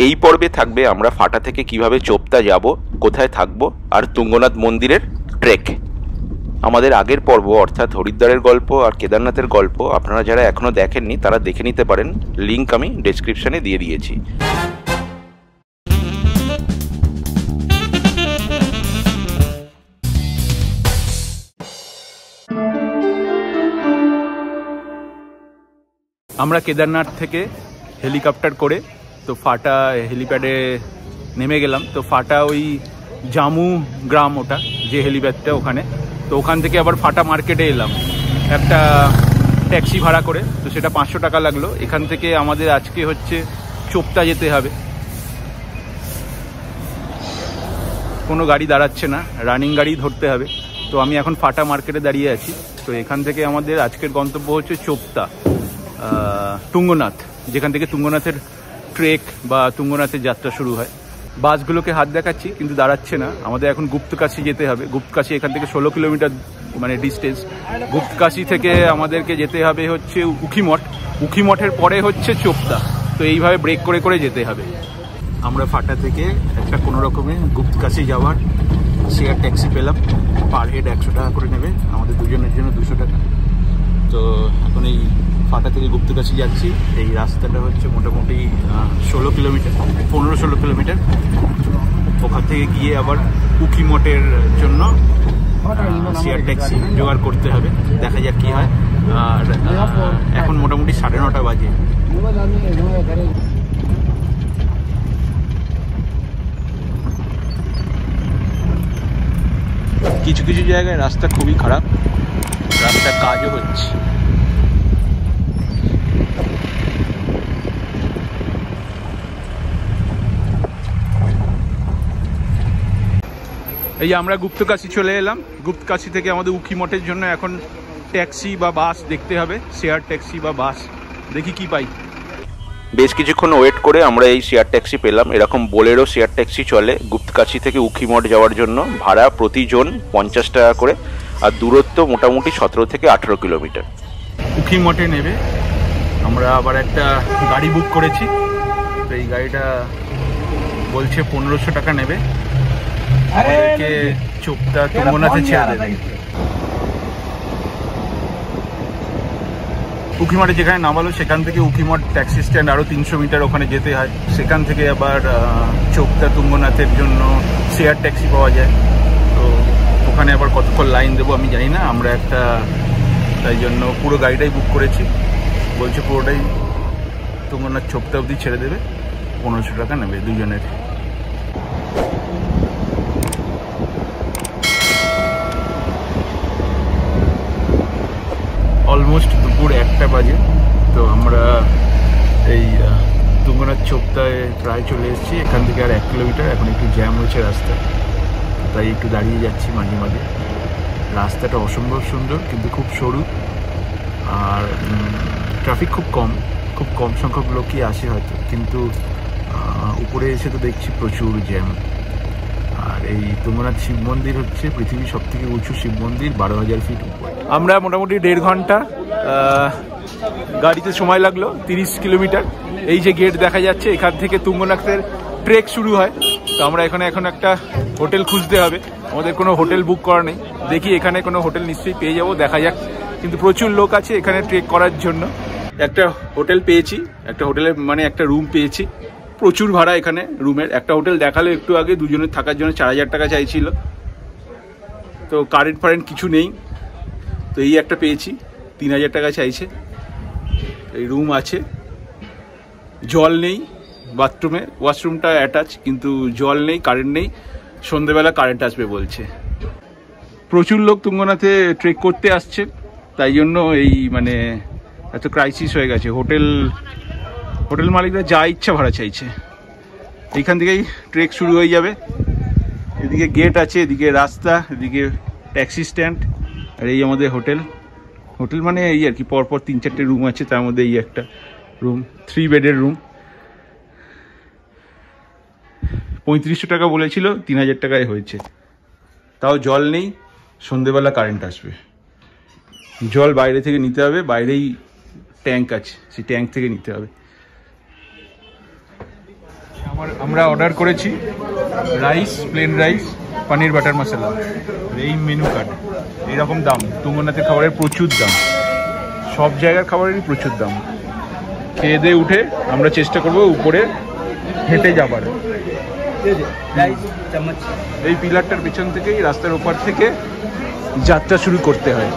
এই পর্বে থাকবে আমরা ফাটা থেকে কিভাবে চোপতা যাব, কোথায় থাকবো, আর তুঙ্গনাথ মন্দিরের ট্রেক। আমাদের আগের পর্ব অর্থাৎ হরিদ্বারের গল্প আর কেদারনাথের গল্প আপনারা যারা এখনো দেখেননি তারা দেখে নিতে পারেন, লিংক আমি ডেসক্রিপশনে দিয়ে দিয়েছি। আমরা কেদারনাথ থেকে হেলিকপ্টার করে তো ফাটা হেলিপ্যাডে নেমে গেলাম। তো ফাটা ওই জামু গ্রাম, ওটা যে হেলিপ্যাডটা ওখানে, তো ওখান থেকে আবার ফাটা মার্কেটে এলাম একটা ট্যাক্সি ভাড়া করে। তো সেটা 500 টাকা লাগলো। এখান থেকে আমাদের আজকে হচ্ছে চোপতা যেতে হবে। কোনো গাড়ি দাঁড়াচ্ছে না, রানিং গাড়ি ধরতে হবে। তো আমি এখন ফাটা মার্কেটে দাঁড়িয়ে আছি। তো এখান থেকে আমাদের আজকের গন্তব্য হচ্ছে চোপতা, তুঙ্গনাথ, যেখান থেকে তুঙ্গনাথের ট্রেক বা তুঙ্গনাথের যাত্রা শুরু হয়। বাসগুলোকে হাত দেখাচ্ছি কিন্তু দাঁড়াচ্ছে না। আমাদের এখন গুপ্তকাশী যেতে হবে। গুপ্তকাশী এখান থেকে 16 কিলোমিটার মানে ডিস্টেন্স। গুপ্তকাশী থেকে আমাদেরকে যেতে হবে হচ্ছে উখিমঠ, উখিমঠের পরে হচ্ছে চোপতা। তো এইভাবে ব্রেক করে করে যেতে হবে। আমরা ফাটা থেকে একটা কোনো রকমে গুপ্তকাশী যাওয়ার শেয়ার ট্যাক্সি পেলাম। পার হেড 100 টাকা করে নেবে, আমাদের দুজনের জন্য 200 টাকা। তো এখন এই ফাটা থেকে গুপ্তকাশী যাচ্ছি। এই রাস্তাটা হচ্ছে মোটামুটি 16 কিলোমিটার, 15-16 কিলোমিটার। ওখান থেকে গিয়ে আবার উখিমঠের জন্য শেয়ার ট্যাক্সি জোগাড় করতে হবে। দেখা যাক কি হয়। আর এখন মোটামুটি 9:30 বাজে। কিছু কিছু জায়গায় রাস্তা খুবই খারাপ, রাস্তার কাজও হচ্ছে। এই যে আমরা গুপ্তকাশী চলে এলাম। গুপ্তকাশী থেকে আমাদের উখিমঠের জন্য এখন ট্যাক্সি বা বাস দেখতে হবে, শেয়ার ট্যাক্সি বা বাস। দেখি কি পাই। বেশ কিছুক্ষণ ওয়েট করে আমরা এই শেয়ার ট্যাক্সি পেলাম। এরকম বোলেরো শেয়ার ট্যাক্সি চলে গুপ্তকাশী থেকে উখিমঠ যাওয়ার জন্য। ভাড়া প্রতিজন 50 টাকা করে, আর দূরত্ব মোটামুটি 17 থেকে 18 কিলোমিটার। উখিমঠে নেবে আমরা আবার একটা গাড়ি বুক করেছি। তো এই গাড়িটা বলছে 1500 টাকা নেবে, আমাদেরকে চোপতা তুঙ্গনাথে ছেড়ে দেবে। উখিমঠে যেখানে নামালো সেখান থেকে উখিমঠ ট্যাক্সি স্ট্যান্ড আরও 300 মিটার ওখানে যেতে হয়। সেখান থেকে আবার চোপতা তুঙ্গনাথের জন্য শেয়ার ট্যাক্সি পাওয়া যায়। তো ওখানে আবার কতক্ষণ লাইন দেবো আমি জানি না। আমরা একটা তাই জন্য পুরো গাড়িটাই বুক করেছি। বলছে পুরোটাই তুঙ্গনাথ চোপতা অবধি ছেড়ে দেবে, 1500 টাকা নেবে দুজনের। অলমোস্ট দুপুর 1টা বাজে। তো আমরা এই তুঙ্গনাথ চোপতায় প্রায় চলে এসেছি। এখান থেকে আর 1 কিলোমিটার। এখন একটু জ্যাম হয়েছে রাস্তা, তাই একটু দাঁড়িয়ে যাচ্ছি মাঝে মাঝে। রাস্তাটা অসম্ভব সুন্দর কিন্তু খুব সরু, আর ট্রাফিক খুব কম সংখ্যক লোকই আসে হয়তো, কিন্তু উপরে এসে তো দেখছি প্রচুর জ্যাম। আর এই তুঙ্গনাথ শিব মন্দির হচ্ছে পৃথিবীর সবথেকে উঁচু শিব মন্দির, 12,000 ফিট উপরে। আমরা মোটামুটি 1.5 ঘন্টা গাড়িতে সময় লাগলো, 30 কিলোমিটার। এই যে গেট দেখা যাচ্ছে, এখান থেকে তুঙ্গনাথের ট্রেক শুরু হয়। তো আমরা এখানে এখন একটা হোটেল খুঁজতে হবে। আমাদের কোনো হোটেল বুক করা নেই। দেখি এখানে কোনো হোটেল নিশ্চয়ই পেয়ে যাবো, দেখা যাক। কিন্তু প্রচুর লোক আছে এখানে ট্রেক করার জন্য। একটা হোটেল পেয়েছি, একটা হোটেলের মানে একটা রুম পেয়েছি। প্রচুর ভাড়া এখানে রুমের। একটা হোটেল দেখালো একটু আগে, দুজনের থাকার জন্য 4000 টাকা চাইছিল। তো কারেন্ট ফারেন্ট কিছু নেই। তো এই একটা পেয়েছি, 3000 টাকা চাইছে। এই রুম আছে, জল নেই বাথরুমে, ওয়াশরুমটা অ্যাটাচ, কিন্তু জল নেই, কারেন্ট নেই। সন্ধ্যেবেলা কারেন্ট আসবে বলছে। প্রচুর লোক তুঙ্গনাথে ট্রেক করতে আসছে, তাই জন্য এই মানে এত ক্রাইসিস হয়ে গেছে। হোটেল মালিকরা যা ইচ্ছা ভাড়া চাইছে। এইখান থেকেই ট্রেক শুরু হয়ে যাবে। এদিকে গেট আছে, এদিকে রাস্তা, এদিকে ট্যাক্সি স্ট্যান্ড, আর এই আমাদের হোটেল মানে এই আর কি, পরপর 3-4টে রুম আছে, তার মধ্যে এই একটা রুম, 3 বেডের রুম। 3500 টাকা বলেছিল, 3000 টাকায় হয়েছে। তাও জল নেই, সন্ধেবেলা কারেন্ট আসবে। জল বাইরে থেকে নিতে হবে, বাইরেই ট্যাঙ্ক আছে, সেই ট্যাঙ্ক থেকে নিতে হবে। আমরা অর্ডার করেছি রাইস, প্লেন রাইস, পনির বাটার মশলা। এই মেনু কার্ড, এইরকম দাম। তুঙ্গনাথের খাবারের প্রচুর দাম, সব জায়গার খাবারেরই প্রচুর দাম। খেয়ে দিয়ে উঠে আমরা চেষ্টা করব উপরে হেঁটে যাবার। এই পিলারটার পেছন থেকেই, রাস্তার ওপার থেকে যাত্রা শুরু করতে হয়।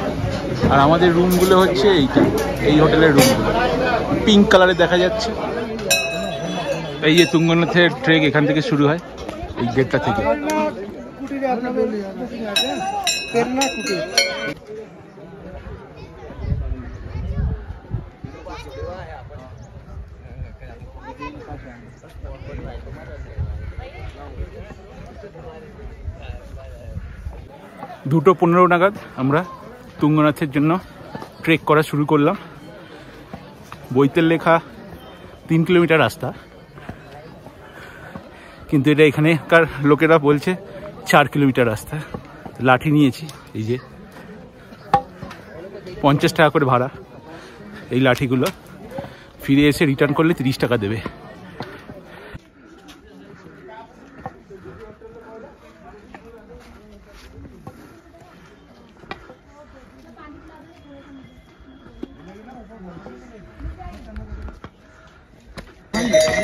আর আমাদের রুমগুলো হচ্ছে এইটা, এই হোটেলের রুমগুলো পিঙ্ক কালারে দেখা যাচ্ছে। এই যে তুঙ্গনাথের ট্রেক এখান থেকে শুরু হয়, এই গেটটা থেকে। দুটো 15 নাগাদ আমরা তুঙ্গনাথের জন্য ট্রেক করা শুরু করলাম। বইতে লেখা 3 কিলোমিটার রাস্তা, কিন্তু এটা এখানেকার লোকেরা বলছে 4 কিলোমিটার রাস্তা। লাঠি নিয়েছি, এই যে 50 টাকা করে ভাড়া। এই লাঠিগুলো ফিরে এসে রিটার্ন করলে 30 টাকা দেবে।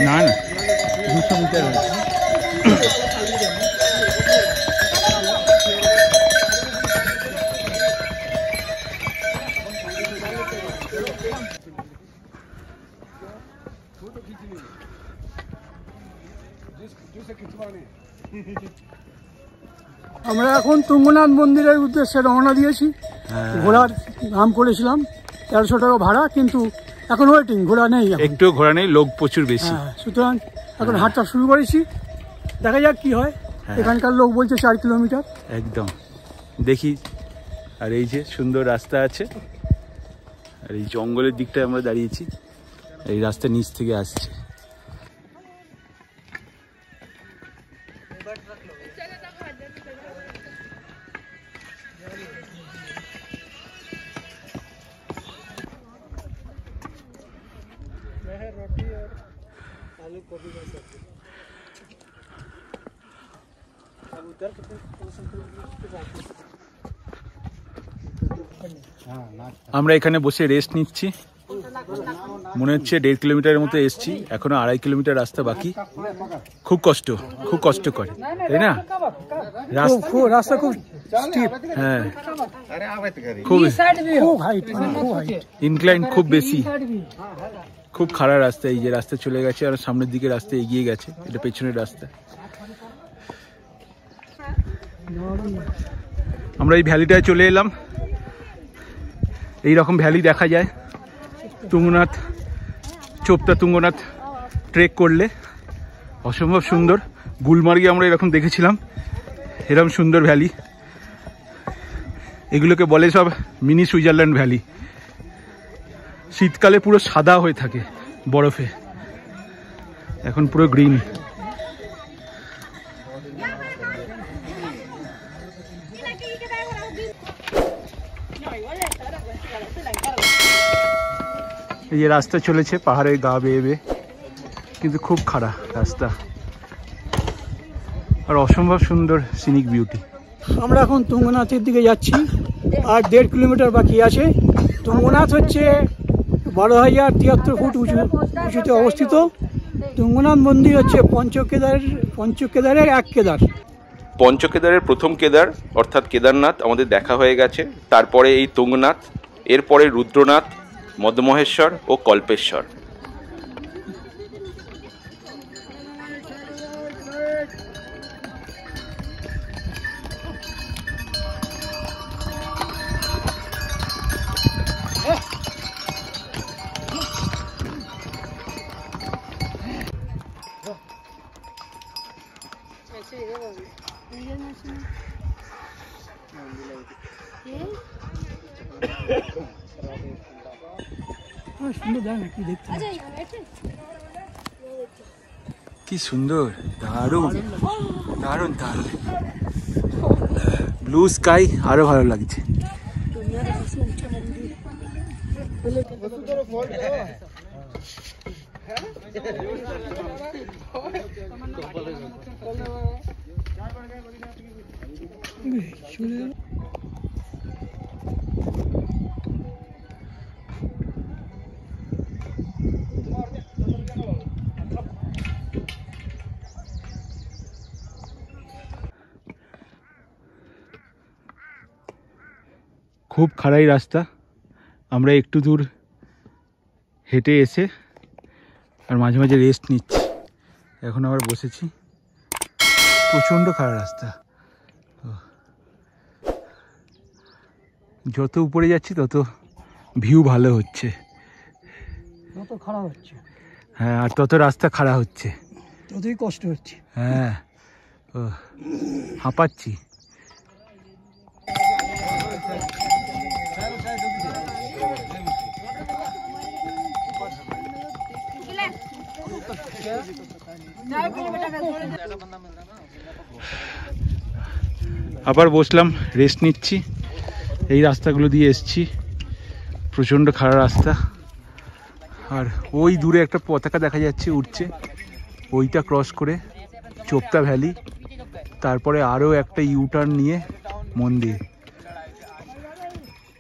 না না 200 মিটার আমরা এখন তুঙ্গনাথ মন্দিরের উদ্দেশ্যে রওনা দিয়েছি। ঘোড়ার নাম করেছিলাম 1300 টাকা ভাড়া, কিন্তু এখন ওয়েটিং, ঘোড়া নেই, একটু ঘোড়া নেই, লোক প্রচুর বেশি। সুতরাং এখন হাঁটা শুরু করেছি, দেখা যাক কি হয়। এখানকার লোক বলছে 4 কিলোমিটার একদম, দেখি। আর এই যে সুন্দর রাস্তা আছে, আর এই জঙ্গলের দিকটায় আমরা দাঁড়িয়েছি, এই রাস্তা নিচ থেকে আসছে। আমরা এখানে বসে রেস্ট নিচ্ছি। মনে হচ্ছে 1.5 কিলোমিটারের মতো এসছি, এখনো 2.5 কিলোমিটার রাস্তা বাকি। খুব কষ্ট করে, তাই না? রাস্তা খুব স্টিপ, হ্যাঁ, খুব ইনক্লাইন, খুব বেশি, খুব খারাপ রাস্তা। এই যে রাস্তা চলে গেছে, আর সামনের দিকে রাস্তা এগিয়ে গেছে, এটা পেছনের রাস্তা। আমরা এই ভ্যালিটায় চলে এলাম। এই রকম ভ্যালি দেখা যায় তুঙ্গনাথ, চোপতা তুঙ্গনাথ ট্রেক করলে। অসম্ভব সুন্দর। গুলমার্গে আমরা এরকম দেখেছিলাম, এরকম সুন্দর ভ্যালি। এগুলোকে বলে সব মিনি সুইজারল্যান্ড ভ্যালি। শীতকালে পুরো সাদা হয়ে থাকে বরফে, এখন পুরো গ্রিন। এই যে রাস্তা চলেছে পাহাড়ের গা বেয়ে বেয়ে, কিন্তু খুব খারাপ রাস্তা, আর অসম্ভব সুন্দর সিনিক বিউটি। আমরা এখন তুঙ্গনাথের দিকে যাচ্ছি, আর 1.5 কিলোমিটার বাকি আছে। তুঙ্গনাথ হচ্ছে 12,073 ফুট উঁচুতে অবস্থিত। তুঙ্গনাথ মন্দির হচ্ছে পঞ্চকেদারের এক কেদার। পঞ্চকেদারের প্রথম কেদার অর্থাৎ কেদারনাথ আমাদের দেখা হয়ে গেছে। তারপরে এই তুঙ্গনাথ, এরপরে রুদ্রনাথ, মধ্যমহেশ্বর ও কল্পেশ্বর। কি সুন্দর, দারুণ দারুণ দারুণ। ব্লু স্কাই আরো ভালো লাগছে। খুব খাড়াই রাস্তা, আমরা একটু দূর হেঁটে এসে আর মাঝে মাঝে রেস্ট নিচ্ছি, এখন আবার বসেছি। প্রচণ্ড খাড়া রাস্তা, যত উপরে যাচ্ছি তত ভিউ ভালো হচ্ছে, তত খারাপ হচ্ছে। হ্যাঁ, আর তত রাস্তা খাড়া হচ্ছে, ততই কষ্ট হচ্ছে। হ্যাঁ, হাঁপাচ্ছি। আবার বসলাম, রেস্ট নিচ্ছি। এই রাস্তাগুলো দিয়ে এসছি, প্রচণ্ড খাড়া রাস্তা। আর ওই দূরে একটা পতাকা দেখা যাচ্ছে উঠছে, ওইটা ক্রস করে চোপতা ভ্যালি, তারপরে আরও একটা ইউটার্ন নিয়ে মন্দির,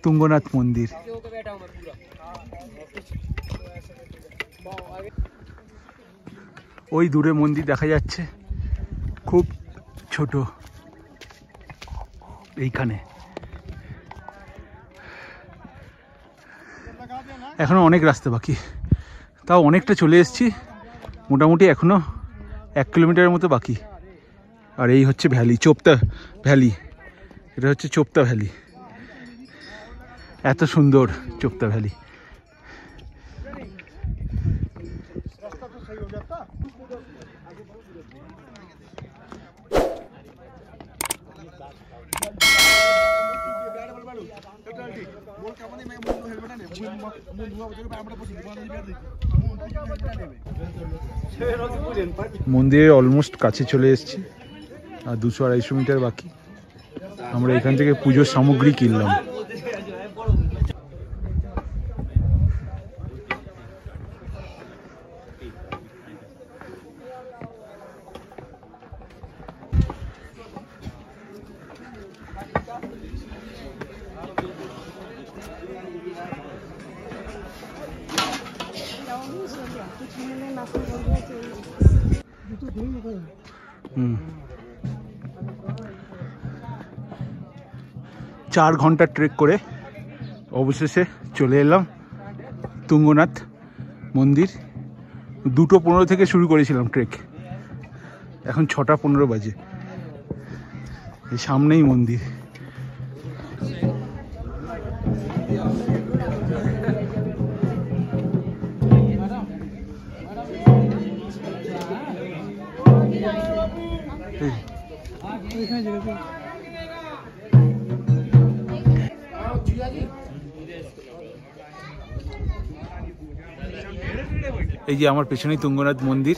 তুঙ্গনাথ মন্দির। ওই দূরে মন্দির দেখা যাচ্ছে, খুব ছোট। এইখানে এখনো অনেক রাস্তা বাকি, তাও অনেকটা চলে এসেছি, মোটামুটি এখনো 1 কিলোমিটারের মতো বাকি। আর এই হচ্ছে ভ্যালি, চোপতা ভ্যালি। এটা হচ্ছে চোপতা ভ্যালি, এত সুন্দর চোপতা ভ্যালি। মন্দিরের অলমোস্ট কাছে চলে এসেছি, আর 200-250 মিটার বাকি। আমরা এখান থেকে পুজোর সামগ্রী কিনলাম। চার ঘন্টা ট্রেক করে অবশেষে চলে এলাম তুঙ্গনাথ মন্দির। 2:15 থেকে শুরু করেছিলাম ট্রেক, এখন 6:15 বাজে। এই সামনেই মন্দির। এই যে আমার পেছনেই তুঙ্গনাথ মন্দির,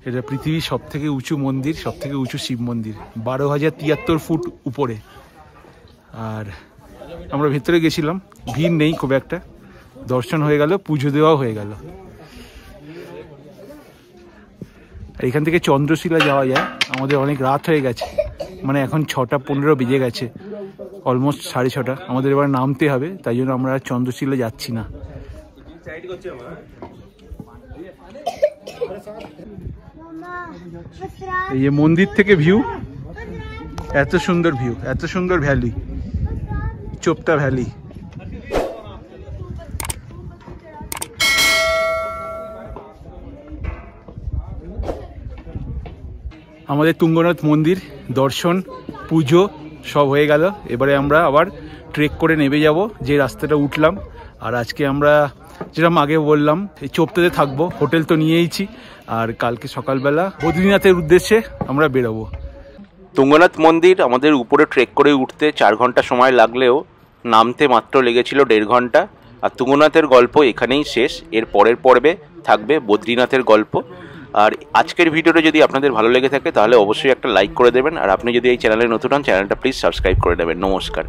এটা পৃথিবীর সব থেকে উঁচু মন্দির, সব থেকে উঁচু শিব মন্দির, 12,073 ফুট উপরে। আর আমরা ভেতরে গেছিলাম, ভিড় নেই খুব একটা, দর্শন হয়ে গেল, পুজো দেওয়াও হয়ে গেল। আর এখান থেকে চন্দ্রশিলা যাওয়া যায়, আমাদের অনেক রাত হয়ে গেছে, মানে এখন 6:15 বেজে গেছে, অলমোস্ট 6:30। আমাদের এবার নামতে হবে, তাই জন্য আমরা চন্দ্রশিলা যাচ্ছি না। এই যে মন্দির থেকে ভিউ, এত সুন্দর ভিউ, এত সুন্দর ভ্যালি, চোপতা ভ্যালি। আমাদের তুঙ্গনাথ মন্দির দর্শন, পুজো সব হয়ে গেল। এবারে আমরা আবার ট্রেক করে নেমে যাব যে রাস্তাটা উঠলাম। আর আজকে আমরা যেরকম আগে বললাম, এই চোপতাতে থাকবো, হোটেল তো নিয়েইছি। আর কালকে সকালবেলা বদ্রীনাথের উদ্দেশ্যে আমরা বেরোবো। তুঙ্গনাথ মন্দির আমাদের উপরে ট্রেক করে উঠতে 4 ঘন্টা সময় লাগলেও নামতে মাত্র লেগেছিল 1.5 ঘন্টা। আর তুঙ্গনাথের গল্প এখানেই শেষ, এর পরের পর্বে থাকবে বদ্রীনাথের গল্প। আর আজকের ভিডিওটা যদি আপনাদের ভালো লেগে থাকে তাহলে অবশ্যই একটা লাইক করে দেবেন। আর আপনি যদি এই চ্যানেলে নতুন হন, চ্যানেলটা প্লিজ সাবস্ক্রাইব করে দেবেন। নমস্কার।